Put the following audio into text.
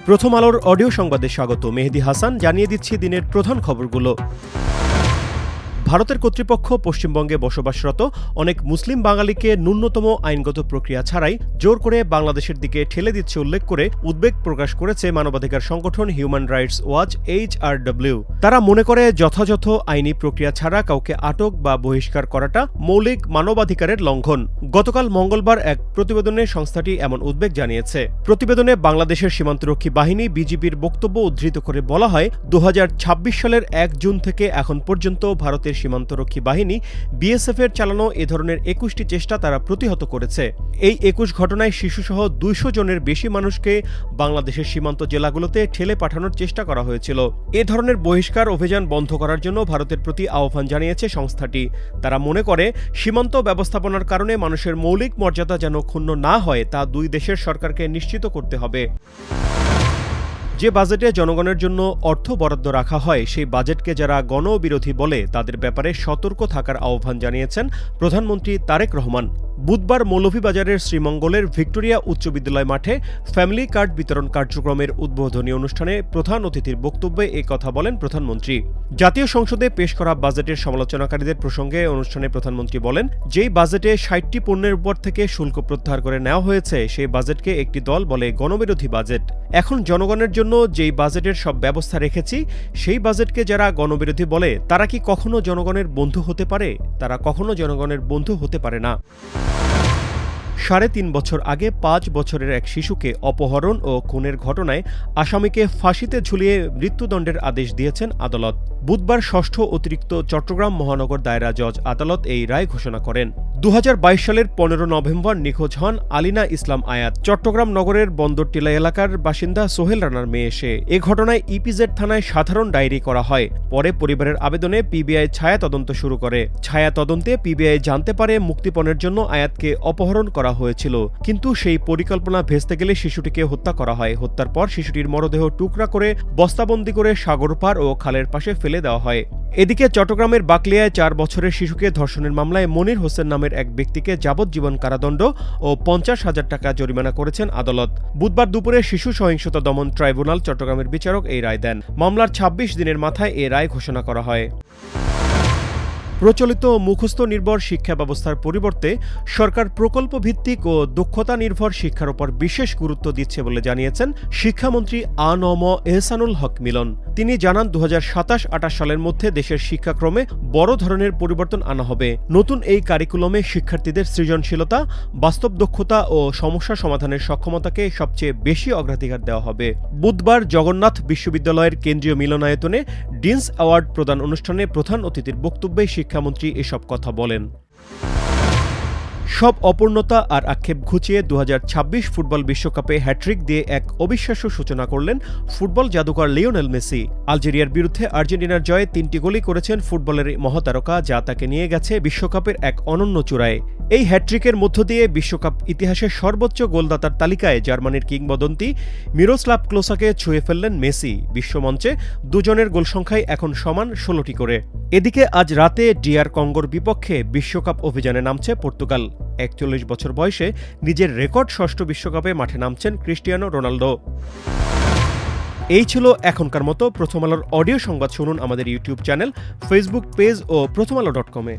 প্রথম আলোর অডিও সংবাদে স্বাগত। মেহেদী হাসান জানিয়ে দিচ্ছি দিনের প্রধান খবরগুলো। ভারতের কর্তৃপক্ষ পশ্চিমবঙ্গে বসবাসরত অনেক মুসলিম বাঙালিকে ন্যূনতম আইনগত প্রক্রিয়া ছাড়াই জোর করে বাংলাদেশের দিকে ঠেলে দিচ্ছে উল্লেখ করে উদ্বেগ প্রকাশ করেছে মানবাধিকার সংগঠন হিউম্যান রাইটস ওয়াচ HRW। তারা মনে করে যথাযথ আইনি প্রক্রিয়া ছাড়া কাউকে আটক বা বহিষ্কার করাটা মৌলিক মানবাধিকারের লঙ্ঘন। গতকাল মঙ্গলবার এক প্রতিবেদনে সংস্থাটি এমন উদ্বেগ জানিয়েছে। প্রতিবেদনে বাংলাদেশের সীমান্তরক্ষী বাহিনী বিজিবির বক্তব্য উদ্ধৃত করে বলা হয়, ২০২৬ সালের ১ জুন থেকে এখন পর্যন্ত ভারতের সীমান্তরক্ষী বাহিনী BSF-এর চালানো এ ধরনের ২১টি চেষ্টা তারা প্রতিহত করেছে। এই ২১ ঘটনায় শিশুসহ ২০০ জনের বেশি মানুষকে বাংলাদেশের সীমান্ত জেলাগুলোতে ঠেলে পাঠানোর চেষ্টা করা হয়েছিল। এ ধরনের বহিষ্কার অভিযান বন্ধ করার জন্য ভারতের প্রতি আহ্বান জানিয়েছে সংস্থাটি। তারা মনে করে সীমান্ত ব্যবস্থাপনার কারণে মানুষের মৌলিক মর্যাদা যেন ক্ষুণ্ণ না হয় তা দুই দেশের সরকারকে নিশ্চিত করতে হবে। যে বাজেটে জনগণের জন্য অর্থ বরাদ্দ রাখা হয় সেই বাজেটকে যারা গণবিরোধী বলে তাদের ব্যাপারে সতর্ক থাকার আহ্বান জানিয়েছেন প্রধানমন্ত্রী তারেক রহমান। বুধবার মৌলভীবাজারের শ্রীমঙ্গলের ভিক্টোরিয়া উচ্চ বিদ্যালয় মাঠে ফ্যামিলি কার্ড বিতরণ কার্যক্রমের উদ্বোধনী অনুষ্ঠানে প্রধান অতিথির বক্তব্যে এ কথা বলেন প্রধানমন্ত্রী। জাতীয় সংসদে পেশ করা বাজেটের সমালোচনাকারীদের প্রসঙ্গে অনুষ্ঠানে প্রধানমন্ত্রী বলেন, যেই বাজেটে ৬০টি পণ্যের উপর থেকে শুল্ক প্রত্যাহার করে নেওয়া হয়েছে সেই বাজেটকে একটি দল বলে গণবিরোধী বাজেট। এখন জনগণের জন্য যেই বাজেটের সব ব্যবস্থা রেখেছি সেই বাজেটকে যারা গণবিরোধী বলে তারা কি কখনো জনগণের বন্ধু হতে পারে? তারা কখনো জনগণের বন্ধু হতে পারে না। ৩.৫ বছর আগে ৫ বছরের এক শিশুকে অপহরণ ও খুনের ঘটনায় আসামিকে ফাঁসিতে ঝুলিয়ে মৃত্যুদণ্ডের আদেশ দিয়েছেন আদালত। বুধবার ষষ্ঠ অতিরিক্ত চট্টগ্রাম মহানগর দায়রা জজ আদালত এই রায় ঘোষণা করেন। ২০২২ সালের ১৫ নভেম্বর নিখোঁজ হন আলিনা ইসলাম আয়াত। চট্টগ্রাম নগরের বন্দরটিলা এলাকার বাসিন্দা সোহেল রানার মেয়ে সে। এ ঘটনায় EPZ থানায় সাধারণ ডায়েরি করা হয়। পরে পরিবারের আবেদনে PBI ছায়া তদন্ত শুরু করে। ছায়া তদন্তে PBI জানতে পারে মুক্তিপণের জন্য আয়াতকে অপহরণ করা হয়েছিল, কিন্তু সেই পরিকল্পনা ভেস্তে গেলে শিশুটিকে হত্যা করা হয়। হত্যার পর শিশুটির মরদেহ টুকরা করে বস্তাবন্দি করে সাগর পার ও খালের পাশে ফেলে দেওয়া হয়। এদিকে চট্টগ্রামের বাকলিয়ায় ৪ বছরের শিশুকে ধর্ষণের মামলায় মনির হোসেন নামের এক ব্যক্তিকে যাবজ্জীবন কারাদণ্ড ও ৫০,০০০ টাকা জরিমানা করেছেন আদালত। বুধবার দুপুরে শিশু সহিংসতা দমন ট্রাইব্যুনাল চট্টগ্রামের বিচারক এই রায় দেন। মামলার ২৬ দিনের মাথায় এ রায় ঘোষণা করা হয়। প্রচলিত মুখস্থ নির্ভর শিক্ষা ব্যবস্থার পরিবর্তে সরকার প্রকল্প ভিত্তিক ও দক্ষতা নির্ভর শিক্ষার উপর বিশেষ গুরুত্ব দিচ্ছে বলে জানিয়েছেন শিক্ষামন্ত্রী আ.ন.ম এহসানুল হক মিলন। তিনি জানান, ২০২৭-২৮ সালের মধ্যে দেশের শিক্ষাক্রমে বড় ধরনের পরিবর্তন আনা হবে। নতুন এই কারিকুলামে শিক্ষার্থীদের সৃজনশীলতা, বাস্তব দক্ষতা ও সমস্যা সমাধানের সক্ষমতাকে সবচেয়ে বেশি অগ্রাধিকার দেওয়া হবে। বুধবার জগন্নাথ বিশ্ববিদ্যালয়ের কেন্দ্রীয় মিলনায়তনে ডিনস অ্যাওয়ার্ড প্রদান অনুষ্ঠানে প্রধান অতিথির বক্তব্যে শিক্ষামন্ত্রী এসব কথা বলেন। সব অপূর্ণতা আর আক্ষেপ ঘুচিয়ে ২০২৬ ফুটবল বিশ্বকাপে হ্যাট্রিক দিয়ে এক অবিশ্বাস্য সূচনা করলেন ফুটবল জাদুকর লিওনেল মেসি। আলজেরিয়ার বিরুদ্ধে আর্জেন্টিনার জয়ে ৩টি গোলই করেছেন ফুটবলের মহাতারকা, যা তাকে নিয়ে গেছে বিশ্বকাপের এক অনন্য চূড়ায়। এই হ্যাট্রিকের মধ্য দিয়ে বিশ্বকাপ ইতিহাসের সর্বোচ্চ গোলদাতার তালিকায় জার্মানির কিংবদন্তি মিরোস্লাভ ক্লোসাকে ছুঁয়ে ফেললেন মেসি। বিশ্বমঞ্চে দুজনের গোল সংখ্যাই এখন সমান ১৬টি করে। এদিকে আজ রাতে DR কঙ্গোর বিপক্ষে বিশ্বকাপ অভিযানে নামছে পর্তুগাল। ৪১ বছর বয়সে নিজের রেকর্ড ষষ্ঠ বিশ্বকাপে মাঠে নামছেন ক্রিস্টিয়ানো রোনালদো। এই ছিল এখনকার মতো। প্রথম আলোর অডিও সংবাদ শুনুন আমাদের ইউটিউব চ্যানেল, ফেসবুক পেজ ও প্রথমআলো.com-এ।